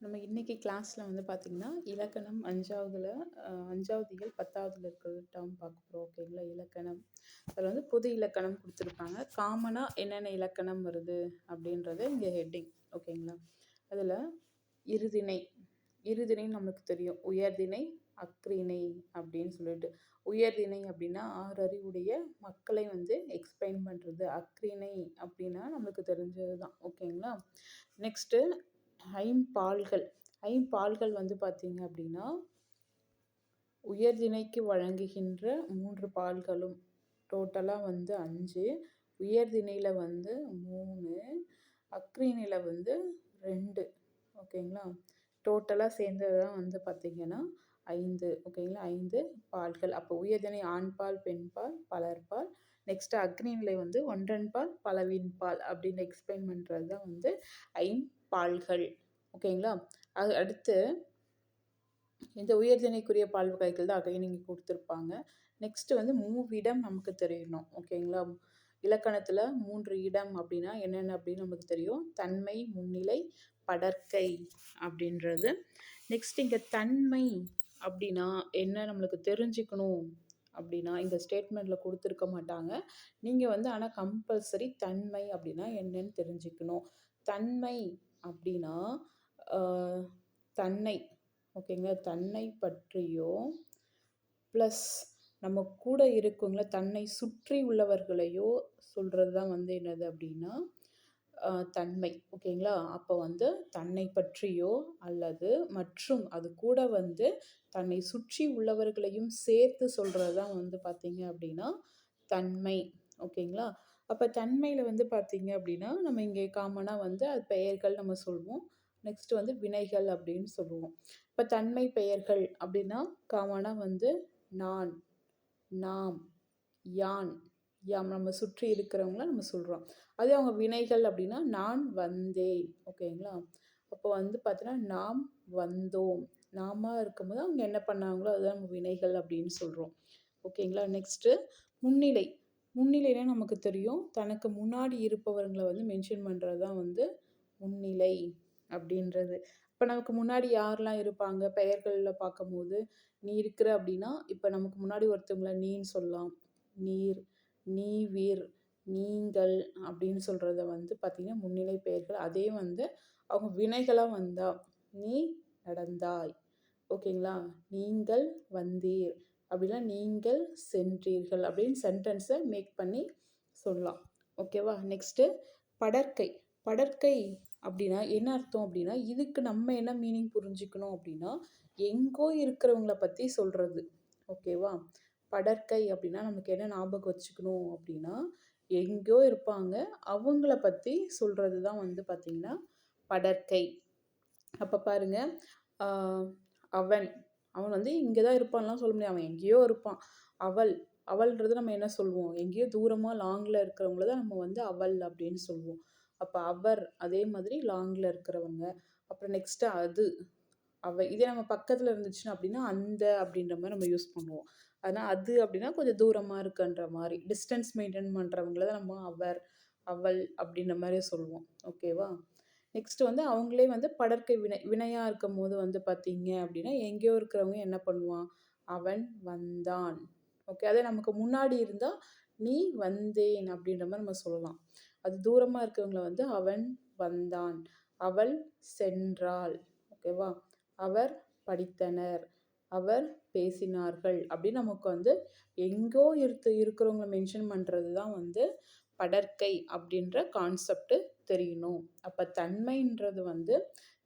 நம்ம இன்னைக்கு கிளாஸ்ல வந்து பார்த்தீங்கன்னா, இலக்கணம் 5வது இயல் 10வதுல இருக்கிற டேர்ம் பார்க்க போறோம். ஓகேங்களா? இலக்கணம். அதில் வந்து பொது இலக்கணம் கொடுத்துருப்பாங்க. காமனா என்னென்ன இலக்கணம் வருது அப்படின்றது இங்கே ஹெட்டிங். ஓகேங்களா? அதில் இருதிணை. இருதிணை நமக்கு தெரியும். உயர்திணை, அஃறிணை அப்படின்னு சொல்லிட்டு. உயர்திணை அப்படின்னா 6 அறிவுடைய மக்களை வந்து எக்ஸ்பிளைன் பண்ணுறது. அஃறிணை அப்படின்னா நமக்கு தெரிஞ்சது தான். ஓகேங்களா? நெக்ஸ்ட்டு ஐம்பால்கள். ஐம்பால்கள் வந்து பார்த்தீங்க அப்படின்னா, உயர்திணைக்கு வழங்குகின்ற 3 பால்களும் டோட்டலாக வந்து 5, உயர்திணையில் வந்து 3, அஃறிணையில் வந்து 2. ஓகேங்களா? டோட்டலாக சேர்ந்தது தான் வந்து பார்த்தீங்கன்னா 5. ஓகேங்களா? 5 பால்கள். அப்போ உயர்திணை ஆண்பால், பெண்பால், பலர்பால். நெக்ஸ்ட் அக்னிநிலை வந்து ஒன்றன்பால், பலவின்பால் அப்படின்னு எக்ஸ்பிளைன் பண்ணுறது தான் வந்து ஐம்பால்கள். ஓகேங்களா? அது அடுத்து இந்த உயர்திணைக்குரிய பால் வகைகள் தான் அகைன் இங்கே கொடுத்துருப்பாங்க. நெக்ஸ்ட் வந்து மூவிடம் நமக்கு தெரியணும். ஓகேங்களா? இலக்கணத்தில் 3 இடம் அப்படின்னா என்னென்ன அப்படின்னு நமக்கு தெரியும். தன்மை, முன்னிலை, படர்க்கை அப்படின்றது. நெக்ஸ்ட் இங்கே தன்மை அப்படின்னா என்ன நம்மளுக்கு தெரிஞ்சுக்கணும் அப்படின்னா இந்த ஸ்டேட்மெண்ட்டில் கொடுத்துருக்க மாட்டாங்க. நீங்கள் வந்து ஆனால் கம்பல்சரி தன்மை அப்படின்னா என்னன்னு தெரிஞ்சுக்கணும். தன்மை அப்படின்னா தன்னை, ஓகேங்களா, தன்னை பற்றியோ ப்ளஸ் நம்ம கூட இருக்குங்கள தன்னை சுற்றி உள்ளவர்களையோ சொல்கிறது தான் வந்து என்னது அப்படின்னா தன்மை. ஓகேங்களா? அப்போ வந்து தன்னை பற்றியோ அல்லது மற்றும் அது கூட வந்து தன்னை சுற்றி உள்ளவர்களையும் சேர்த்து சொல்கிறது தான் வந்து பார்த்தீங்க அப்படின்னா தன்மை. ஓகேங்களா? அப்போ தன்மையில் வந்து பார்த்தீங்க அப்படின்னா நம்ம இங்கே காமனாக வந்து அது பெயர்கள் நம்ம சொல்வோம். நெக்ஸ்ட் வந்து வினைகள் அப்படின்னு சொல்லுவோம். இப்போ தன்மை பெயர்கள் அப்படின்னா காமனாக வந்து நான், நாம், யான், யாம் நம்ம சுற்றி இருக்கிறவங்கள நம்ம சொல்கிறோம். அதே அவங்க வினைகள் அப்படின்னா நான் வந்தேன். ஓகேங்களா? அப்போ வந்து பார்த்தீங்கன்னா நாம் வந்தோம். நாம இருக்கும்போது அவங்க என்ன பண்ணாங்களோ அதுதான் நம்ம வினைகள் அப்படின்னு சொல்கிறோம். ஓகேங்களா? நெக்ஸ்ட்டு முன்னிலை. முன்னிலைனா நமக்கு தெரியும். தனக்கு முன்னாடி இருப்பவர்களை வந்து மென்ஷன் பண்ணுறது தான் வந்து முன்னிலை அப்படின்றது. இப்போ நமக்கு முன்னாடி யாரெல்லாம் இருப்பாங்க பெயர்களில் பார்க்கும்போது நீ இருக்கிற அப்படின்னா இப்போ நமக்கு முன்னாடி ஒருத்தவங்கள நீன்னு சொல்லலாம். நீர், நீவீர், நீங்கள் அப்படின்னு சொல்கிறத வந்து பார்த்திங்கன்னா முன்னிலை பெயர்கள். அதே வந்து அவங்க வினைகளாக வந்தால் நீ நடந்தாய். ஓகேங்களா? நீங்கள் வந்தீர் அப்படின்னா நீங்கள் சென்றீர்கள் அப்படின்னு சென்டென்ஸை மேக் பண்ணி சொல்லலாம். ஓகேவா? நெக்ஸ்ட்டு படர்க்கை. படர்க்கை அப்படின்னா என்ன அர்த்தம் அப்படின்னா இதுக்கு நம்ம என்ன மீனிங் புரிஞ்சுக்கணும் அப்படின்னா எங்கோ இருக்கிறவங்கள பற்றி சொல்கிறது. ஓகேவா? படர்க்கை அப்படின்னா நமக்கு என்ன ஞாபகம் வச்சுக்கணும் அப்படின்னா எங்கேயோ இருப்பாங்க அவங்கள பற்றி சொல்கிறது தான் வந்து பார்த்திங்கன்னா படர்க்கை. அப்போ பாருங்க, அவன் அவன் வந்து இங்கே தான் இருப்பான்லாம் சொல்ல முடியாது. அவன் எங்கேயோ இருப்பான். அவள், அவள்ன்றது நம்ம என்ன சொல்லுவோம், எங்கேயோ தூரமாக லாங்கில் இருக்கிறவங்கள தான் நம்ம வந்து அவள் அப்படின்னு சொல்லுவோம். அப்போ அவர் அதே மாதிரி லாங்கில் இருக்கிறவங்க. அப்புறம் நெக்ஸ்ட்டு அது, அவ. இதே நம்ம பக்கத்தில் இருந்துச்சுன்னா அப்படின்னா அந்த அப்படின்ற மாதிரி நம்ம யூஸ் பண்ணுவோம். அதனால் அது அப்படின்னா கொஞ்சம் தூரமாக இருக்குன்ற மாதிரி டிஸ்டன்ஸ் மெயின்டைன் பண்ணுறவங்கள தான் நம்ம அவர், அவள் அப்படின்ற மாதிரி சொல்லுவோம். ஓகேவா? நெக்ஸ்ட் வந்து அவங்களே வந்து படர்க்கை வினையாக இருக்கும் போது வந்து பார்த்தீங்க அப்படின்னா எங்கேயோ இருக்கிறவங்க என்ன பண்ணுவான், அவன் வந்தான். ஓகே, அதே நமக்கு முன்னாடி இருந்தால் நீ வந்தேன் அப்படின்ற மாதிரி நம்ம சொல்லலாம். அது தூரமாக இருக்கிறவங்கள வந்து அவன் வந்தான், அவள் சென்றாள். ஓகேவா? அவர் படித்தனர், அவர் பேசினார்கள் அப்படின்னு நமக்கு வந்து எங்கோ இருக்கிறவங்கள மென்ஷன் பண்ணுறது தான் வந்து படர்க்கை அப்படின்ற கான்செப்ட் தெரியணும். அப்போ தன்மைன்றது வந்து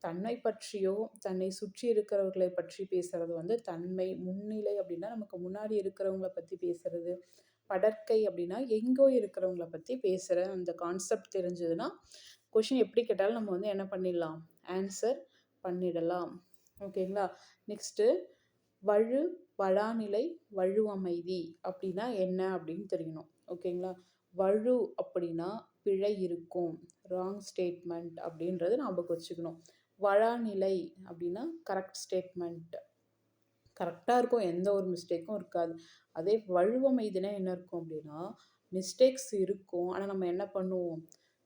தன்னை பற்றியோ தன்னை சுற்றி இருக்கிறவர்களை பற்றி பேசுறது வந்து தன்மை. முன்னிலை அப்படின்னா நமக்கு முன்னாடி இருக்கிறவங்கள பற்றி பேசுறது. படர்க்கை அப்படின்னா எங்கோ இருக்கிறவங்கள பற்றி பேசுகிற அந்த கான்செப்ட் தெரிஞ்சதுன்னா கொஷின் எப்படி கேட்டாலும் நம்ம வந்து என்ன பண்ணிடலாம், ஆன்சர் பண்ணிடலாம். ஓகேங்களா? நெக்ஸ்ட்டு வழு, வழாநிலை, வழுவமைதி அப்படின்னா என்ன அப்படின்னு தெரியணும். ஓகேங்களா? வழு அப்படின்னா பிழை இருக்கும், ராங் ஸ்டேட்மெண்ட் அப்படின்றது ஞாபகம் வச்சுக்கணும். வழாநிலை அப்படின்னா கரெக்ட் ஸ்டேட்மெண்ட், கரெக்டாக இருக்கும், எந்த ஒரு மிஸ்டேக்கும் இருக்காது. அதே வழுவமைதினா என்ன இருக்கும் அப்படின்னா மிஸ்டேக்ஸ் இருக்கும், ஆனால் நம்ம என்ன பண்ணுவோம்,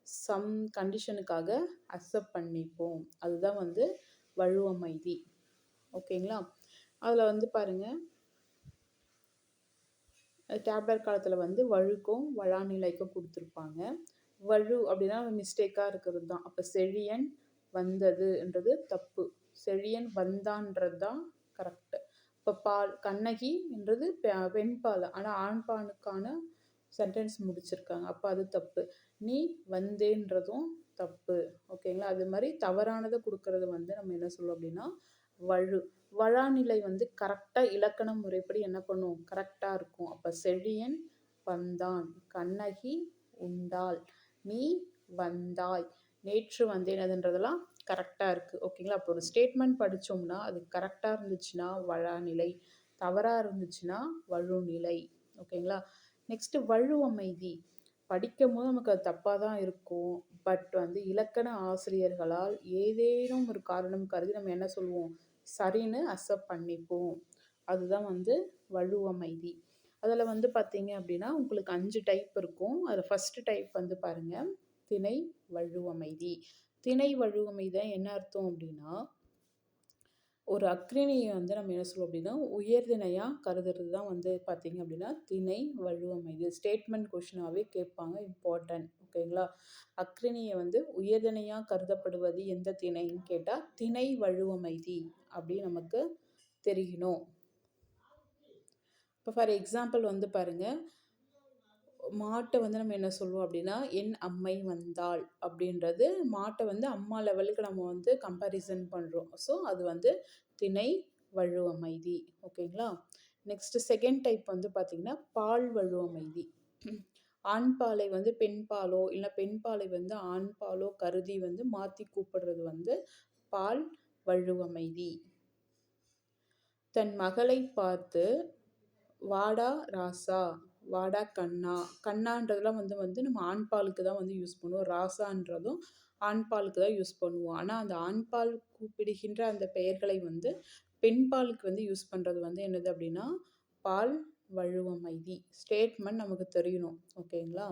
சம் கண்டிஷனுக்காக அக்செப்ட் பண்ணிப்போம். அதுதான் வந்து வழுவமைதி. ஓகேங்களா? அதில் வந்து பாருங்கள், டேப்லெட் காலத்தில் வந்து வழுக்கும் வழாநிலைக்கும் கொடுத்துருப்பாங்க. வழு அப்படின்னா மிஸ்டேக்காக இருக்கிறது தான். அப்போ செழியன் வந்ததுன்றது தப்பு, செழியன் வந்தான்றது தான் கரெக்டு. இப்போ பால் கண்ணகி என்றது பெண்பால், ஆனால் ஆண்பானுக்கான சென்டென்ஸ் முடிச்சிருக்காங்க, அப்போ அது தப்பு. நீ வந்தேன்றதும் தப்பு. ஓகேங்களா? அது மாதிரி தவறானதை கொடுக்கறது வந்து நம்ம என்ன சொல்லுவோம் அப்படின்னா வழு. வழாநிலை வந்து கரெக்டாக இலக்கண முறைப்படி என்ன பண்ணும், கரெக்டாக இருக்கும். அப்போ செழியன் வந்தான், கண்ணகி உண்டாள், நீ வந்தாய், நேற்று வந்தேனதுன்றதெல்லாம் கரெக்டாக இருக்குது. ஓகேங்களா? அப்போ ஒரு ஸ்டேட்மெண்ட் படித்தோம்னா அது கரெக்டாக இருந்துச்சுன்னா வழாநிலை, தவறாக இருந்துச்சுன்னா வழுநிலை. ஓகேங்களா? நெக்ஸ்ட்டு வழுவமைதி. படிக்கும் போது நமக்கு அது தப்பாக தான் இருக்கும். பட் வந்து இலக்கண ஆசிரியர்களால் ஏதேனும் ஒரு காரணம் கருதி நம்ம என்ன சொல்லுவோம், சரின்னு அக்செப்ட் பண்ணிப்போம். அதுதான் வந்து வழுவமைதி. அதில் வந்து பார்த்தீங்க அப்படின்னா உங்களுக்கு 5 டைப் இருக்கும். அதில் ஃபஸ்ட்டு டைப் வந்து பாருங்கள், திணை வழுவமைதி. திணை வழுவமைதி என்ன அர்த்தம் அப்படின்னா, ஒரு அக்ரிணியை வந்து நம்ம என்ன சொல்லுவோம் அப்படின்னா உயர்திணையாக கருதுறது தான் வந்து பார்த்தீங்க அப்படின்னா திணை வழுவமைதி. ஸ்டேட்மெண்ட் கொஷினாகவே கேட்பாங்க, இம்பார்ட்டன்ட். ஓகேங்களா? அக்ரிணியை வந்து உயர்திணையாக கருதப்படுவது எந்த திணைன்னு கேட்டால் திணை வழுவமைதி அப்படின்னு நமக்கு தெரியணும். இப்போ ஃபார் எக்ஸாம்பிள் வந்து பாருங்கள், மாட்டை வந்து நம்ம என்ன சொல்லுவோம் அப்படின்னா என் அம்மை வந்தாள் அப்படின்றது மாட்டை வந்து அம்மா லெவலுக்கு நம்ம வந்து கம்பேரிசன் பண்ணுறோம். ஸோ அது வந்து திணை வழுவமைதி. ஓகேங்களா? நெக்ஸ்ட் செகண்ட் டைப் வந்து பார்த்திங்கன்னா பால் வழுவமைதி. ஆண் பாலை வந்து பெண் பாலோ இல்லை பெண் பாலை வந்து ஆண் பாலோ கருதி வந்து மாற்றி கூப்பிடுறது வந்து பால் வழுவமைதி. தன் மகளை பார்த்து வாடா ராசா, வாடா கண்ணா, கண்ணான்றதுலாம் வந்து வந்து நம்ம ஆண்பாலுக்கு தான் வந்து யூஸ் பண்ணுவோம். ராசான்றதும் ஆண்பாலுக்கு தான் யூஸ் பண்ணுவோம். ஆனால் அந்த ஆண்பால் கூப்பிடுகின்ற அந்த பெயர்களை வந்து பெண்பாலுக்கு வந்து யூஸ் பண்ணுறது வந்து என்னது அப்படின்னா பால் வழுவமைதி. ஸ்டேட்மெண்ட் நமக்கு தெரியணும். ஓகேங்களா?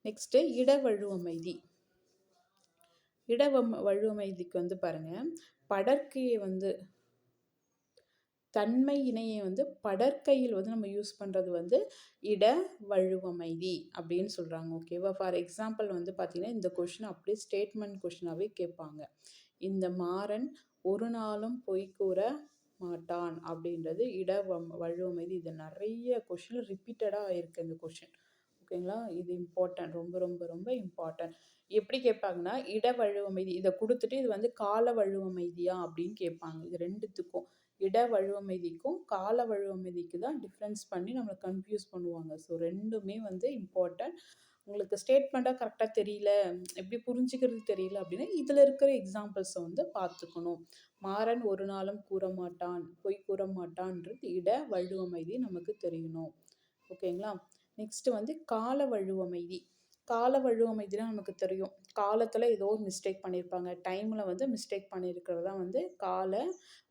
நெக்ஸ்ட்டு இட வழுவமைதி. இட வழுவமைதிக்கு வந்து பாருங்கள், படற்கையை வந்து தன்மை இணையை வந்து படற்கையில் வந்து நம்ம யூஸ் பண்ணுறது வந்து இட வழுவமைதி அப்படின்னு சொல்கிறாங்க. ஓகேவா? ஃபார் எக்ஸாம்பிள் வந்து பார்த்திங்கன்னா இந்த கொஷின் அப்படியே ஸ்டேட்மெண்ட் கொஷினாகவே கேட்பாங்க. இந்த மாறன் ஒரு நாளும் பொய் கூற மாட்டான் அப்படின்றது இட வழுவமைதி. இது நிறைய கொஷின் ரிப்பீட்டடாக ஆயிருக்கு இந்த கொஷின். ஓகேங்களா? இது இம்பார்ட்டன்ட், ரொம்ப ரொம்ப ரொம்ப இம்பார்ட்டன்ட். எப்படி கேட்பாங்கன்னா இட வழுவமைதி இதை கொடுத்துட்டு இது வந்து கால வழுவமைதியா அப்படின்னு கேட்பாங்க. இது ரெண்டுத்துக்கும் இட வழுவமைதிக்கும் கால வழுவமைதிக்கு தான் டிஃப்ரென்ஸ் பண்ணி நம்மளை கன்ஃபியூஸ் பண்ணுவாங்க. ஸோ ரெண்டுமே வந்து இம்பார்ட்டன்ட். உங்களுக்கு ஸ்டேட்மெண்ட்டாக கரெக்டாக தெரியல, எப்படி புரிஞ்சுக்கிறது தெரியல அப்படின்னா இதில் இருக்கிற எக்ஸாம்பிள்ஸை வந்து பார்த்துக்கணும். மாறன் ஒரு நாளும் கூற மாட்டான், பொய் கூற மாட்டான்றது இட வழுவமைதி நமக்கு தெரியணும். ஓகேங்களா? நெக்ஸ்ட்டு வந்து கால வழுவமைதி. கால வழுவமைதினா நமக்கு தெரியும், காலத்தில் ஏதோ ஒரு மிஸ்டேக் பண்ணியிருப்பாங்க, டைமில் வந்து மிஸ்டேக் பண்ணியிருக்கிறது தான் வந்து கால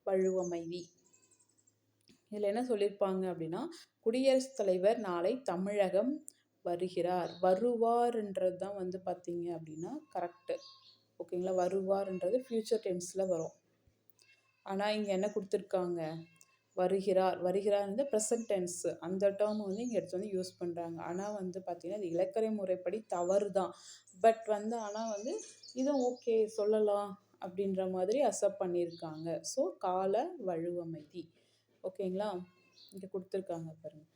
வழுவமைதி. இதில் என்ன சொல்லியிருப்பாங்க அப்படின்னா குடியரசுத் தலைவர் நாளை தமிழகம் வருகிறார். வருவார்ன்றது தான் வந்து பார்த்தீங்க அப்படின்னா கரெக்டு. ஓகேங்களா? வருவார்ன்றது ஃப்யூச்சர் டென்ஸில் வரும். ஆனால் இங்கே என்ன கொடுத்துருக்காங்க, வருகிறார். வருகிறார் வந்து ப்ரெசன்ட் டென்ஸ், அந்த டேர்ம் வந்து இங்கே எடுத்து வந்து யூஸ் பண்ணுறாங்க. ஆனால் வந்து பார்த்திங்கன்னா இது இலக்கண முறைப்படி தவறு தான். பட் வந்து ஆனால் வந்து இதுவும் ஓகே சொல்லலாம் அப்படின்ற மாதிரி அக்செப்ட் பண்ணியிருக்காங்க. ஸோ கால வழுவமைதி. ஓகேங்களா? இங்கே கொடுத்துருக்காங்க பாருங்கள்.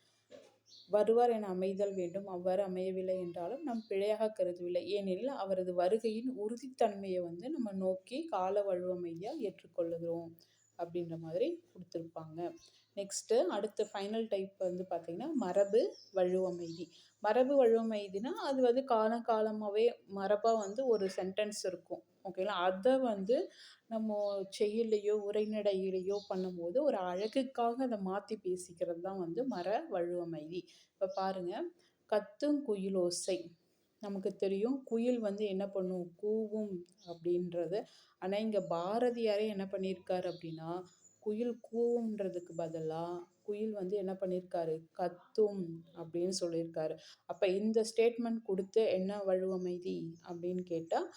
வருவார் என அமைதல் வேண்டும், அவ்வாறு அமையவில்லை என்றாலும் நம் பிழையாக கருதவில்லை, ஏனெனில் அவரது வருகையின் உறுதித்தன்மையை வந்து நம்ம நோக்கி கால வழுவமைதியாக ஏற்றுக்கொள்ளுகிறோம் அப்படின்ற மாதிரி கொடுத்துருப்பாங்க. நெக்ஸ்ட்டு அடுத்த ஃபைனல் டைப் வந்து பார்த்திங்கன்னா மரபு வழுவமைதி. மரபு வழுவமைதினா அது வந்து காலகாலமாகவே மரபாக வந்து ஒரு சென்டென்ஸ் இருக்கும். ஓகேங்களா? அதை வந்து நம்ம செய்யுள்ளையோ உரைநடையிலையோ பண்ணும்போது ஒரு அழகுக்காக அதை மாற்றி பேசிக்கிறது தான் வந்து மர வழுவமைதி. இப்போ பாருங்கள், கத்தும் குயிலோசை. நமக்கு தெரியும் குயில் வந்து என்ன பண்ணும், கூவும் அப்படின்றது. ஆனால் இங்கே பாரதியாரே என்ன பண்ணியிருக்காரு அப்படின்னா குயில் கூவுன்றதுக்கு பதிலாக குயில் வந்து என்ன பண்ணியிருக்காரு, கத்தும் அப்படின்னு சொல்லியிருக்காரு. அப்போ இந்த ஸ்டேட்மெண்ட் கொடுத்து என்ன வழுவமைதி அப்படின்னு கேட்டால்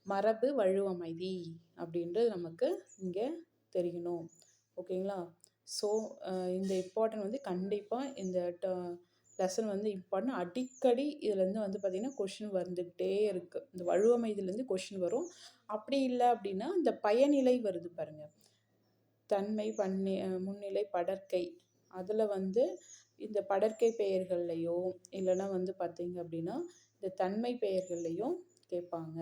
மரபு வழுவமைதி அப்படின்றது நமக்கு இங்கே தெரியணும். ஓகேங்களா? ஸோ இந்த இம்பார்ட்டன்ட் வந்து கண்டிப்பாக இந்த லெசன் வந்து இம்பார்ட்டன்ட். அடிக்கடி இதுலேருந்து வந்து பார்த்திங்கன்னா கொஷின் வந்துக்கிட்டே இருக்குது. இந்த வழுவமைதிலேருந்து கொஷின் வரும். அப்படி இல்லை அப்படின்னா இந்த பயனிலை வருது பாருங்கள், தன்மை முன்னிலை படர்க்கை, அதில் வந்து இந்த படர்க்கை பெயர்கள்லையோ இல்லைன்னா வந்து பார்த்திங்க அப்படின்னா இந்த தன்மை பெயர்கள்லையும் கேட்பாங்க.